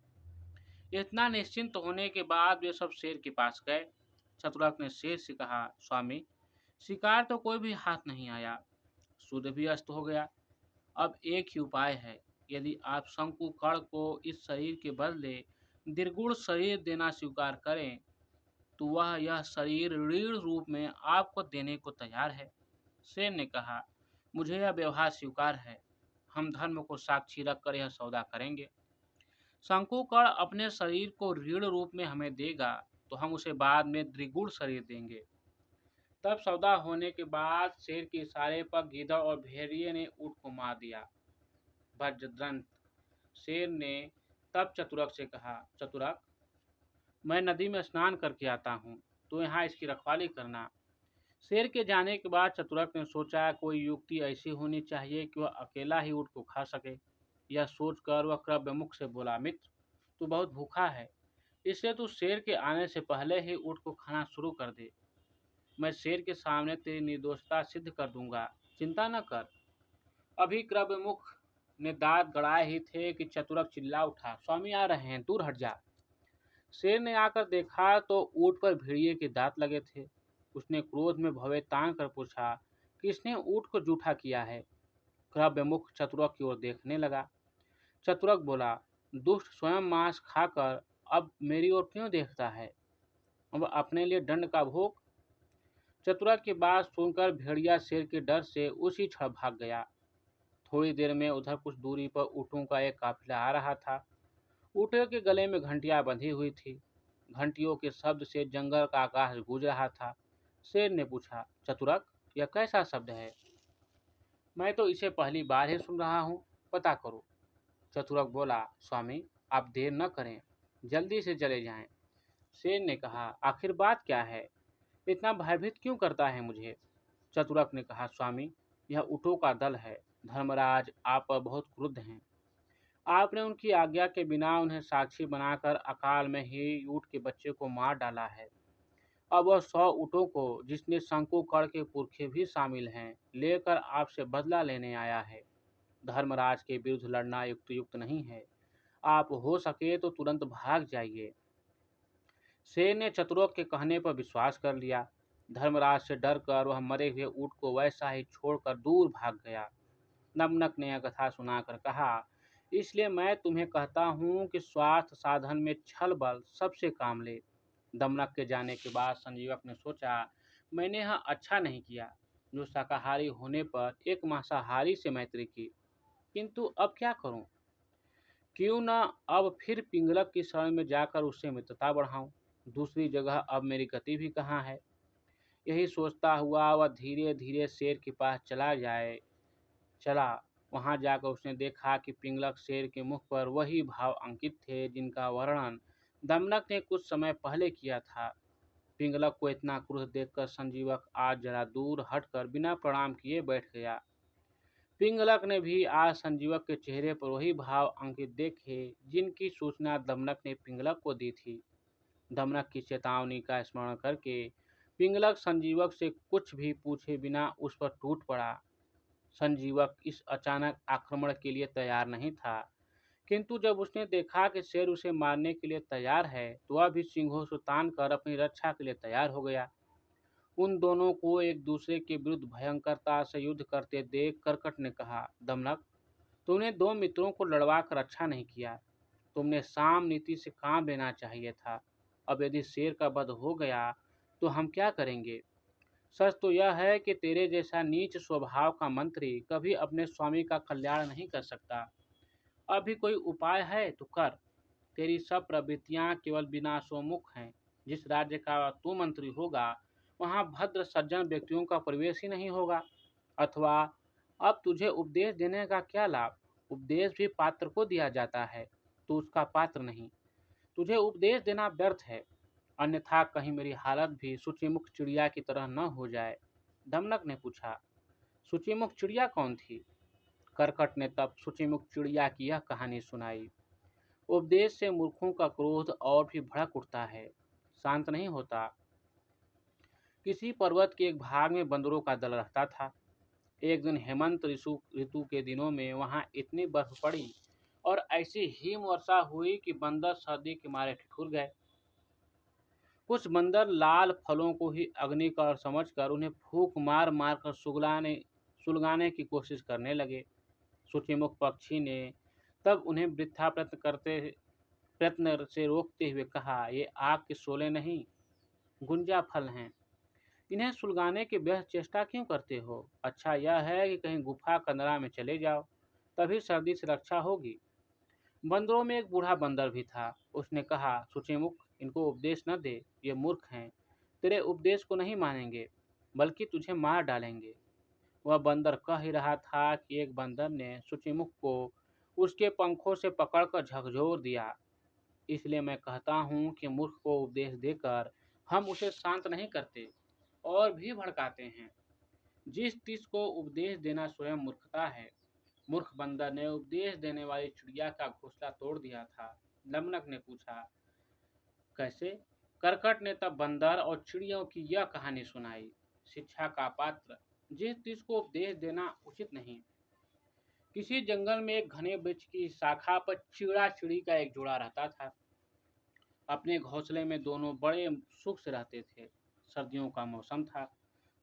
इतना निश्चिंत होने के बाद वे सब शेर के पास गए। चतुरक ने शेर से कहा, स्वामी, शिकार तो कोई भी हाथ नहीं आया, सूर्य भी अस्त हो गया। अब एक ही उपाय है। यदि आप शंकुकर्ण को इस शरीर के बदले द्विगुण शरीर देना स्वीकार करें, तो वह यह शरीर ऋण रूप में आपको देने को तैयार है। शेर ने कहा, मुझे यह व्यवहार स्वीकार है। हम धर्म को साक्षी रखकर यह सौदा करेंगे। शंकुकर्ण अपने शरीर को ऋण रूप में हमें देगा तो हम उसे बाद में द्विगुण शरीर देंगे। तब सौदा होने के बाद शेर के इशारे पर गीदड़ और भेड़िए ने ऊँट को मार दिया। वज्रदंत शेर ने तब चतुरक से कहा, चतुरक, मैं नदी में स्नान करके आता हूँ, तो यहाँ इसकी रखवाली करना। शेर के जाने के बाद चतुरक ने सोचा कोई युक्ति ऐसी होनी चाहिए कि वह अकेला ही ऊँट को खा सके। यह सोचकर वह क्रव्यमुख से बोला, मित्र, तू बहुत भूखा है, इसलिए तू शेर के आने से पहले ही ऊँट को खाना शुरू कर दे। मैं शेर के सामने तेरी निर्दोषता सिद्ध कर दूंगा, चिंता न कर। अभी क्रव्यमुख ने दांत गड़ाए ही थे कि चतुरक चिल्ला उठा, स्वामी आ रहे हैं, दूर हट जा। शेर ने आकर देखा तो ऊँट पर भेड़िए के दांत लगे थे। उसने क्रोध में भौवें तान कर पूछा, किसने ऊँट को जूठा किया है? क्रव्यमुख चतुरक की ओर देखने लगा। चतुरक बोला, दुष्ट स्वयं मांस खाकर अब मेरी ओर क्यों देखता है? अब अपने लिए दंड का भोग। चतुरक की बात सुनकर भेड़िया शेर के डर से उसी क्षण भाग गया। थोड़ी देर में उधर कुछ दूरी पर ऊँटों का एक काफिला आ रहा था। ऊँटों के गले में घंटियां बंधी हुई थी। घंटियों के शब्द से जंगल का आकाश गूंज रहा था। शेर ने पूछा, चतुरक, यह कैसा शब्द है? मैं तो इसे पहली बार ही सुन रहा हूँ, पता करो। चतुरक बोला, स्वामी, आप देर न करें, जल्दी से चले जाएं। शेर ने कहा, आखिर बात क्या है? इतना भयभीत क्यों करता है मुझे? चतुरक ने कहा, स्वामी, यह ऊँटों का दल है। धर्मराज आप पर बहुत क्रुद्ध हैं। आपने उनकी आज्ञा के बिना उन्हें साक्षी बनाकर अकाल में ही ऊँट के बच्चे को मार डाला है। अब वह 100 ऊँटों को, जिसमें शंकुकर्ण के पुरखे भी शामिल हैं, लेकर आपसे बदला लेने आया है। धर्मराज के विरुद्ध लड़ना युक्त नहीं है। आप हो सके तो तुरंत भाग जाइए। शेर ने चतुरक के कहने पर विश्वास कर लिया। धर्मराज से डरकर वह मरे हुए ऊँट को वैसा ही छोड़कर दूर भाग गया। नमनक ने यह कथा सुनाकर कहा, इसलिए मैं तुम्हें कहता हूँ कि स्वार्थ साधन में छल बल सबसे काम ले। दमनक के जाने के बाद संजीवक ने सोचा, मैंने यह अच्छा नहीं किया जो शाकाहारी होने पर एक मांसाहारी से मैत्री की, किंतु अब क्या करूं? क्यों न अब फिर पिंगलक की शरण में जाकर उससे मित्रता बढ़ाऊं। दूसरी जगह अब मेरी गति भी कहाँ है? यही सोचता हुआ वह धीरे धीरे शेर के पास चला। वहां जाकर उसने देखा कि पिंगलक शेर के मुख पर वही भाव अंकित थे जिनका वर्णन दमनक ने कुछ समय पहले किया था। पिंगलक को इतना क्रोध देखकर संजीवक आज जरा दूर हटकर बिना प्रणाम किए बैठ गया। पिंगलक ने भी आज संजीवक के चेहरे पर वही भाव अंकित देखे जिनकी सूचना दमनक ने पिंगलक को दी थी। दमनक की चेतावनी का स्मरण करके पिंगलक संजीवक से कुछ भी पूछे बिना उस पर टूट पड़ा। संजीवक इस अचानक आक्रमण के लिए तैयार नहीं था, किंतु जब उसने देखा कि शेर उसे मारने के लिए तैयार है, तो वह भी सिंहों से तान कर अपनी रक्षा के लिए तैयार हो गया। उन दोनों को एक दूसरे के विरुद्ध भयंकरता से युद्ध करते देख करकट ने कहा, दमनक, तुमने दो मित्रों को लड़वा कर अच्छा नहीं किया। तुमने साम नीति से काम लेना चाहिए था। अब यदि शेर का वध हो गया तो हम क्या करेंगे? सच तो यह है कि तेरे जैसा नीच स्वभाव का मंत्री कभी अपने स्वामी का कल्याण नहीं कर सकता। अभी कोई उपाय है तो कर। तेरी सब प्रवृत्तियां केवल विनाशोन्मुख हैं। जिस राज्य का तू मंत्री होगा, वहां भद्र सज्जन व्यक्तियों का प्रवेश ही नहीं होगा। अथवा अब तुझे उपदेश देने का क्या लाभ? उपदेश भी पात्र को दिया जाता है, तो उसका पात्र नहीं। तुझे उपदेश देना व्यर्थ है, अन्यथा कहीं मेरी हालत भी सूचीमुख चिड़िया की तरह न हो जाए। दमनक ने पूछा, सूचीमुख चिड़िया कौन थी? करकट ने तब सूचीमुख चिड़िया की यह कहानी सुनाई। उपदेश से मूर्खों का क्रोध और भी भड़क उठता है, शांत नहीं होता। किसी पर्वत के एक भाग में बंदरों का दल रहता था। एक दिन हेमंत ऋतु के दिनों में वहां इतनी बर्फ पड़ी और ऐसी हिम वर्षा हुई कि बंदर सर्दी के मारे ठिठुर गए। कुछ बंदर लाल फलों को ही अग्नि का समझकर उन्हें फूंक मार मार कर सुलगाने की कोशिश करने लगे। सूचीमुख पक्षी ने तब उन्हें वृथा प्रयत्न से रोकते हुए कहा, ये आग के शोले नहीं, गुंजा फल हैं। इन्हें सुलगाने की व्यर्थ चेष्टा क्यों करते हो? अच्छा यह है कि कहीं गुफा कंदरा में चले जाओ, तभी सर्दी से रक्षा होगी। बंदरों में एक बूढ़ा बंदर भी था। उसने कहा, सूचीमुख, इनको उपदेश न दे, ये मूर्ख हैं। तेरे उपदेश को नहीं मानेंगे, बल्कि तुझे मार डालेंगे। वह बंदर कह ही रहा था कि एक बंदर ने सूचीमुख को उसके पंखों से पकड़कर झकझोर दिया। इसलिए मैं कहता हूँ कि मूर्ख को उपदेश देकर हम उसे शांत नहीं करते और भी भड़काते हैं। जिस चीज को उपदेश देना स्वयं मूर्खता है। मूर्ख बंदर ने उपदेश देने वाली चिड़िया का घोंसला तोड़ दिया था। लमनक ने पूछा, कैसे? करकट ने तब बंदर और चिड़ियों की यह कहानी सुनाई। शिक्षा का पात्र। जिस चीज को उपदेश देना उचित नहीं। किसी जंगल में एक घने वृक्ष की शाखा पर चिड़ा चिड़ी का एक जोड़ा रहता था। अपने घोंसले में दोनों बड़े सुख से रहते थे। सर्दियों का मौसम था।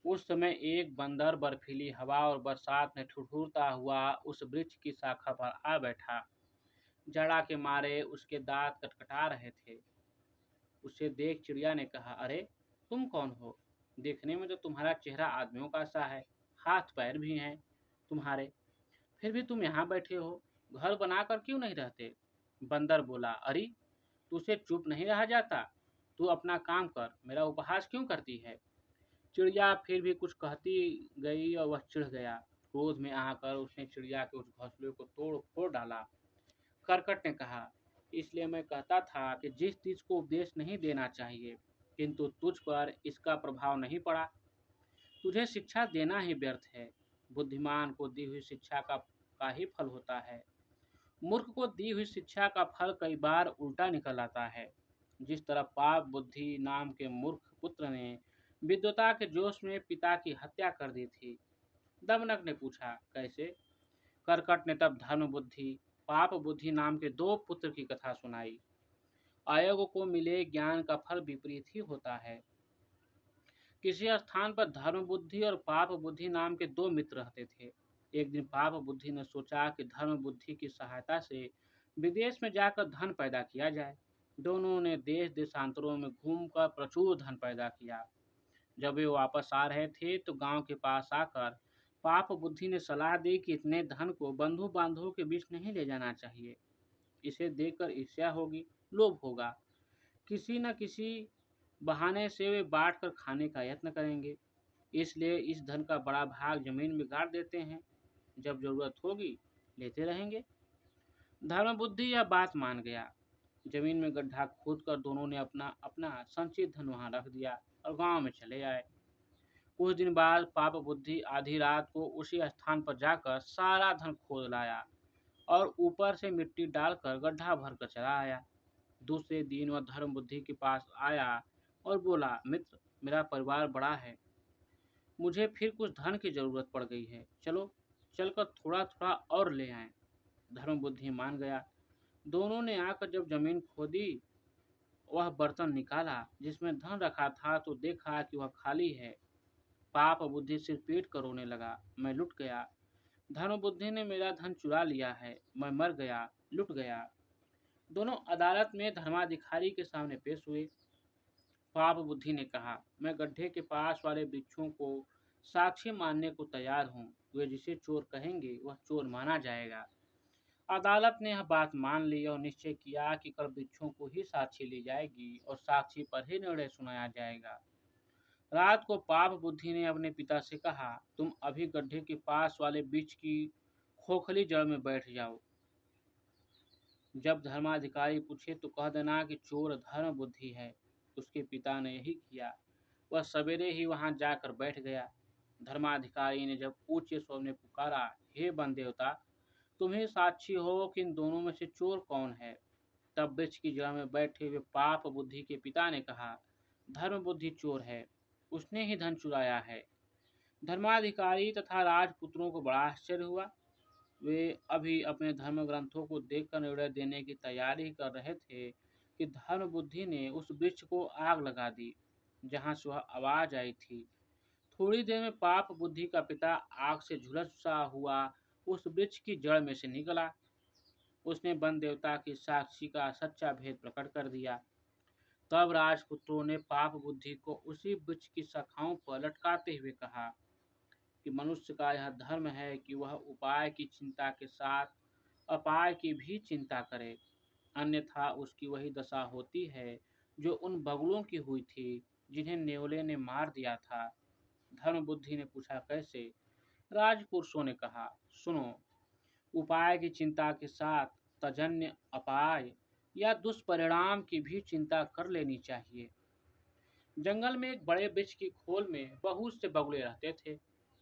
उस समय एक बंदर बर्फीली हवा और बरसात में ठुठुरता हुआ उस वृक्ष की शाखा पर आ बैठा। जड़ा के मारे उसके दांत कटकटा रहे थे। उसे देख चिड़िया ने कहा, अरे, तुम कौन हो? देखने में तो तुम्हारा चेहरा आदमियों का सा है, हाथ पैर भी हैं तुम्हारे, फिर भी तुम यहाँ बैठे हो। घर बनाकर क्यों नहीं रहते? बंदर बोला, अरे, तुझसे चुप नहीं रहा जाता? तू अपना काम कर, मेरा उपहास क्यों करती है? चिड़िया फिर भी कुछ कहती गई और वह चिढ़ गया। क्रोध में आकर उसने चिड़िया के उस घोंसले को तोड़ फोड़ डाला। करकट ने कहा, इसलिए मैं कहता था कि जिस चीज को उपदेश नहीं देना चाहिए, किंतु तुझ पर इसका प्रभाव नहीं पड़ा, तुझे शिक्षा देना ही व्यर्थ है। बुद्धिमान को दी हुई शिक्षा का ही फल होता है। मूर्ख को दी हुई शिक्षा का फल कई बार उल्टा निकल आता है। जिस तरह पाप बुद्धि नाम के मूर्ख पुत्र ने विद्वता के जोश में पिता की हत्या कर दी थी। दमनक ने पूछा, कैसे? करकट ने तब धर्म बुद्धि पाप बुद्धि नाम के दो पुत्र की कथा सुनाई। आयोग को मिले ज्ञान का फल विपरीत ही होता है। किसी स्थान पर धर्म बुद्धि और पाप बुद्धि नाम के दो मित्र रहते थे। एक दिन पाप बुद्धि ने सोचा कि धर्म बुद्धि की सहायता से विदेश में जाकर धन पैदा किया जाए। दोनों ने देश देशांतरों में घूमकर प्रचुर धन पैदा किया। जब वे वापस आ रहे थे तो गांव के पास आकर पाप बुद्धि ने सलाह दी कि इतने धन को बंधु बांधवों के बीच नहीं ले जाना चाहिए। इसे देखकर ईर्ष्या होगी, लोभ होगा। किसी न किसी बहाने से वे बांट कर खाने का यत्न करेंगे। इसलिए इस धन का बड़ा भाग जमीन में गाड़ देते हैं। जब जरूरत होगी, लेते रहेंगे। धर्म बुद्धि यह बात मान गया। जमीन में गड्ढा खोदकर दोनों ने अपना अपना संचित धन वहां रख दिया और गांव में चले आए। कुछ दिन बाद पाप बुद्धि आधी रात को उसी स्थान पर जाकर सारा धन खोद लाया और ऊपर से मिट्टी डालकर गड्ढा भरकर चला आया। दूसरे दिन वह धर्म बुद्धि के पास आया और बोला, मित्र, मेरा परिवार बड़ा है, मुझे फिर कुछ धन की जरूरत पड़ गई है, चलो चलकर थोड़ा थोड़ा और ले आएं। धर्म बुद्धि मान गया। दोनों ने आकर जब जमीन खोदी, वह बर्तन निकाला जिसमें धन रखा था तो देखा कि वह खाली है। पाप बुद्धि सिर पीट कर रोने लगा, मैं लुट गया। धर्म बुद्धि ने मेरा धन चुरा लिया है, मैं मर गया, लुट गया। दोनों अदालत में धर्माधिकारी के सामने पेश हुए। पाप बुद्धि ने कहा, मैं गड्ढे के पास वाले वृक्षों को साक्षी मानने को तैयार हूँ। वे जिसे चोर कहेंगे वह चोर माना जाएगा। अदालत ने यह बात मान ली और निश्चय किया कि कल वृक्षों को ही साक्षी ली जाएगी और साक्षी पर ही निर्णय सुनाया जाएगा। रात को पाप बुद्धि ने अपने पिता से कहा, तुम अभी गड्ढे के पास वाले वृक्ष की खोखली जड़ में बैठ जाओ। जब धर्माधिकारी पूछे तो कह देना कि चोर धर्म बुद्धि है। उसके पिता ने यही किया। वह सवेरे ही वहां जाकर बैठ गया। धर्माधिकारी ने जब ऊंचे स्वर में पुकारा, हे बन देवता, तुम्ही साक्षी हो कि इन दोनों में से चोर कौन है? तब वृक्ष की जड़ में बैठे हुए पाप बुद्धि के पिता ने कहा, धर्म बुद्धि चोर है, उसने ही धन चुराया है। धर्माधिकारी तथा राजपुत्रों को बड़ा आश्चर्य हुआ। वे अभी अपने धर्म ग्रंथों को देखकर निर्णय देने की तैयारी कर रहे थे कि धर्म बुद्धि ने उस वृक्ष को आग लगा दी जहां से वह आवाज आई थी। थोड़ी देर में पाप बुद्धि का पिता आग से झुलसा हुआ उस वृक्ष की जड़ में से निकला। उसने वन देवता की साक्षी का सच्चा भेद प्रकट कर दिया। तब राजपुत्रों ने पाप बुद्धि को उसी वृक्ष की शाखाओं पर लटकाते हुए कहा कि मनुष्य का यह धर्म है कि वह उपाय की चिंता के साथ अपाय की भी चिंता करे, अन्यथा उसकी वही दशा होती है जो उन बगुलों की हुई थी जिन्हें नेवले ने मार दिया था। धर्मबुद्धि ने पूछा, कैसे? राजपुरुषों ने कहा, सुनो, उपाय की चिंता के साथ तजन्य अपाय या दुष्परिणाम की भी चिंता कर लेनी चाहिए। जंगल में एक बड़े वृक्ष की खोल में बहुत से बगुले रहते थे।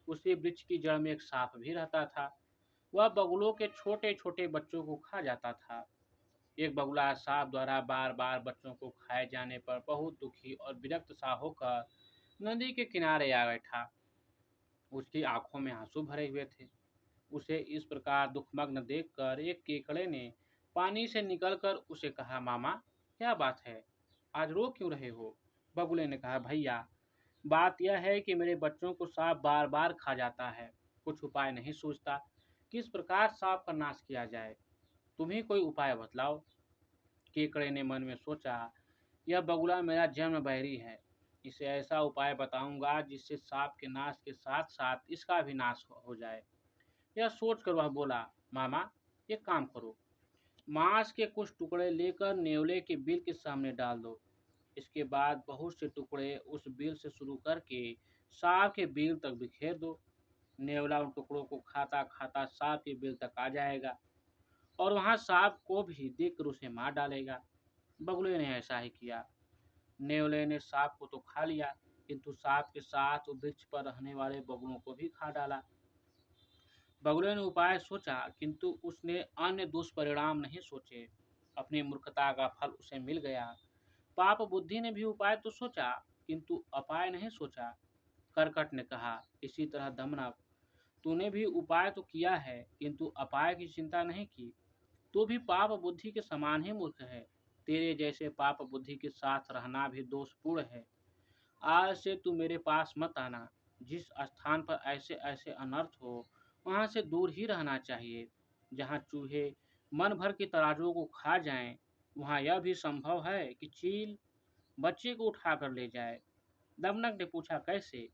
उसी वृक्ष की जड़ में एक सांप भी रहता था। वह बगुलों के छोटे छोटे बच्चों को खा जाता था। एक बगुला सांप द्वारा बार बार बच्चों को खाए जाने पर बहुत दुखी और विरक्त सा होकर नदी के किनारे आ बैठा। उसकी आंखों में आंसू भरे हुए थे। उसे इस प्रकार दुखमग्न देखकर एक केकड़े ने पानी से निकलकर उसे कहा, मामा, क्या बात है? आज रो क्यों रहे हो? बगुले ने कहा, भैया, बात यह है कि मेरे बच्चों को सांप बार बार खा जाता है। कुछ उपाय नहीं सूझता, किस प्रकार सांप का नाश किया जाए। तुम ही कोई उपाय बतलाओ। केकड़े ने मन में सोचा, यह बगुला मेरा जन्म बैरी है। इसे ऐसा उपाय बताऊंगा जिससे सांप के नाश के साथ साथ इसका भी नाश हो जाए। यह सोचकर वह बोला, मामा, एक काम करो, मांस के कुछ टुकड़े लेकर नेवले के बिल के सामने डाल दो। इसके बाद बहुत से टुकड़े उस बिल से शुरू करके सांप के बिल तक बिखेर दो। नेवला उन टुकड़ों को खाता खाता सांप के बिल तक आ जाएगा और वहां सांप को भी देखकर उसे मार डालेगा। बगुले ने ऐसा ही किया। नेवले ने सांप को तो खा लिया, किंतु सांप के साथ वृक्ष पर रहने वाले बगुलों को भी खा डाला। बगुले ने उपाय सोचा, किंतु उसने अन्य दुष्परिणाम नहीं सोचे। अपनी मूर्खता का फल उसे मिल गया। पाप बुद्धि ने भी उपाय तो सोचा, किंतु अपाय नहीं सोचा। करकट ने कहा, इसी तरह दमनक, तूने भी उपाय तो किया है, किंतु अपाय की चिंता नहीं की। तू भी पाप बुद्धि के समान ही मूर्ख है। तेरे जैसे पाप बुद्धि के साथ रहना भी दोषपूर्ण है। आज से तू मेरे पास मत आना। जिस स्थान पर ऐसे ऐसे अनर्थ हो, वहां से दूर ही रहना चाहिए। जहाँ चूहे मन भर के तराजुओं को खा जाएं, वहां यह भी संभव है कि चील बच्चे को उठा कर ले जाए। दमनक ने पूछा, कैसे?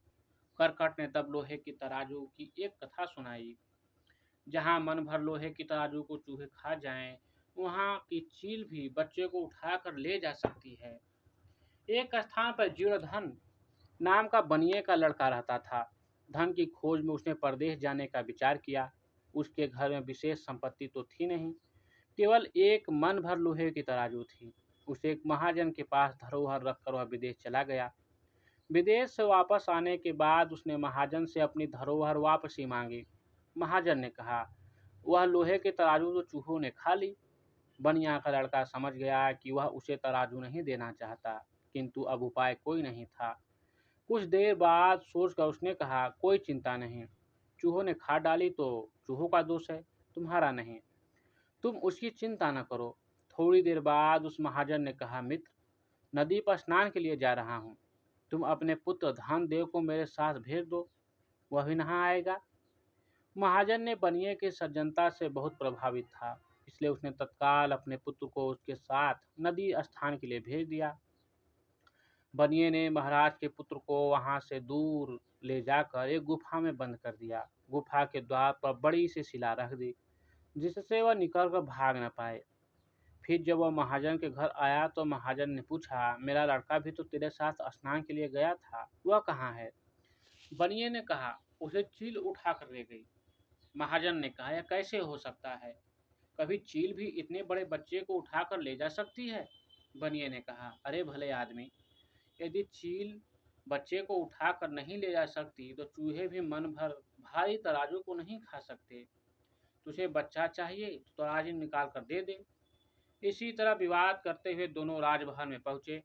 करकट ने तब लोहे की तराजू की एक कथा सुनाई। जहाँ मन भर लोहे की तराजू को चूहे खा जाएं, वहाँ की चील भी बच्चे को उठाकर ले जा सकती है। एक स्थान पर जीर्णधन नाम का बनिए का लड़का रहता था। धन की खोज में उसने परदेश जाने का विचार किया। उसके घर में विशेष संपत्ति तो थी नहीं, केवल एक मन भर लोहे की तराजू थी। उसे एक महाजन के पास धरोहर रखकर वह विदेश चला गया। विदेश से वापस आने के बाद उसने महाजन से अपनी धरोहर वापसी मांगी। महाजन ने कहा, वह लोहे के तराजू तो चूहों ने खा ली। बनिया का लड़का समझ गया कि वह उसे तराजू नहीं देना चाहता, किंतु अब उपाय कोई नहीं था। कुछ देर बाद सोचकर उसने कहा, कोई चिंता नहीं, चूहों ने खा डाली तो चूहों का दोष है, तुम्हारा नहीं। तुम उसकी चिंता न करो। थोड़ी देर बाद उस महाजन ने कहा, मित्र, नदी पर स्नान के लिए जा रहा हूँ। तुम अपने पुत्र धनदेव को मेरे साथ भेज दो, वह भी नहा आएगा। महाजन ने बनिए की सज्जनता से बहुत प्रभावित था, इसलिए उसने तत्काल अपने पुत्र को उसके साथ नदी स्नान के लिए भेज दिया। बनिए ने महाराज के पुत्र को वहां से दूर ले जाकर एक गुफा में बंद कर दिया। गुफा के द्वार पर बड़ी सी शिला रख दी, जिससे वह निकल कर भाग न पाए। फिर जब वह महाजन के घर आया तो महाजन ने पूछा, मेरा लड़का भी तो तेरे साथ स्नान के लिए गया था, वह कहाँ है? बनिए ने कहा, उसे चील उठा कर ले गई। महाजन ने कहा, यह कैसे हो सकता है? कभी चील भी इतने बड़े बच्चे को उठाकर ले जा सकती है? बनिए ने कहा, अरे भले आदमी, यदि चील बच्चे को उठाकर नहीं ले जा सकती तो चूहे भी मन भर भारी तराजू को नहीं खा सकते। तुझे बच्चा चाहिए तो तराजू निकाल कर दे दे। इसी तरह विवाद करते हुए दोनों राजभवन में पहुंचे।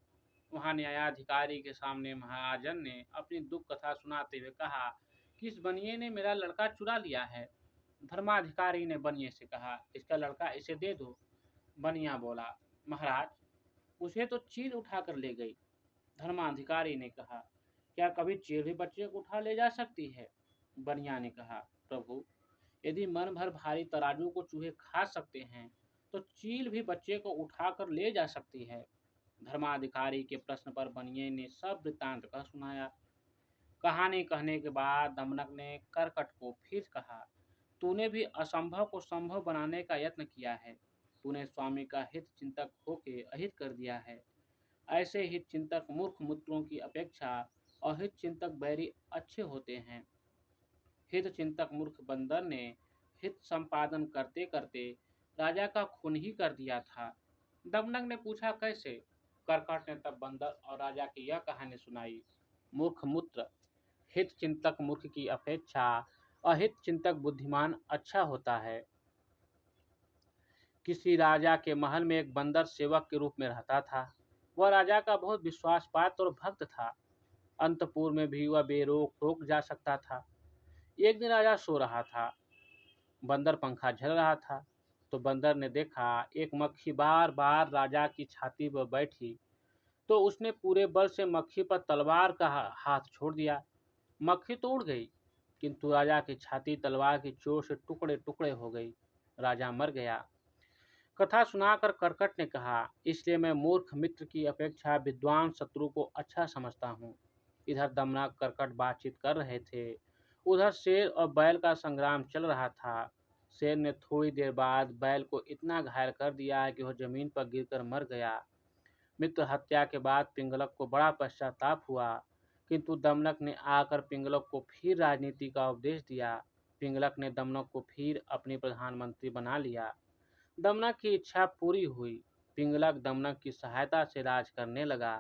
वहां न्यायाधिकारी के सामने महाजन ने अपनी दुख कथा सुनाते हुए कहा कि इस बनिए ने मेरा लड़का चुरा लिया है। धर्माधिकारी ने बनिए से कहा, इसका लड़का इसे दे दो। बनिया बोला, महाराज, उसे तो चील उठा कर ले गई। धर्माधिकारी ने कहा, क्या कभी चील भी बच्चे को उठा ले जा सकती है? बनिया ने कहा, प्रभु, यदि मन भर भारी तराजू को चूहे खा सकते हैं तो चील भी बच्चे को उठाकर ले जा सकती है। धर्माधिकारी के प्रश्न पर बनिए ने सब वृत्तांत कह सुनाया। कहानी कहने के बाद दमनक ने करकट को फिर कहा, तूने भी असंभव को संभव बनाने का यत्न किया है। तूने स्वामी का हित चिंतक होके अहित कर दिया है। ऐसे हित चिंतक मूर्ख मित्रों की अपेक्षा अहित चिंतक बैरी अच्छे होते हैं। हित चिंतक मूर्ख बंदर ने हित संपादन करते करते राजा का खून ही कर दिया था। दमनक ने पूछा, कैसे? करकट ने तब बंदर और राजा की यह कहानी सुनाई। मूर्ख मूत्र, हित चिंतक मूर्ख की अपेक्षा अहित चिंतक बुद्धिमान अच्छा होता है। किसी राजा के महल में एक बंदर सेवक के रूप में रहता था। वह राजा का बहुत विश्वास पात्र और भक्त था। अंतपुर में भी वह बेरोक टोक जा सकता था। एक दिन राजा सो रहा था। बंदर पंखा झल रहा था। तो बंदर ने देखा एक मक्खी बार बार राजा की छाती पर बैठी। तो उसने पूरे बल से मक्खी पर तलवार का हाथ छोड़ दिया। मक्खी तो उड़ गई, किंतु राजा की छाती तलवार की चोट से टुकड़े टुकड़े हो गई। राजा मर गया। कथा सुनाकर करकट ने कहा, इसलिए मैं मूर्ख मित्र की अपेक्षा विद्वान शत्रु को अच्छा समझता हूँ। इधर दमना करकट बातचीत कर रहे थे। उधर शेर और बैल का संग्राम चल रहा था। शेर ने थोड़ी देर बाद बैल को इतना घायल कर दिया कि वह जमीन पर गिरकर मर गया। मित्र हत्या के बाद पिंगलक को बड़ा पश्चाताप हुआ, किंतु दमनक ने आकर पिंगलक को फिर राजनीति का उपदेश दिया। पिंगलक ने दमनक को फिर अपनी प्रधानमंत्री बना लिया। दमनक की इच्छा पूरी हुई। पिंगलक दमनक की सहायता से राज करने लगा।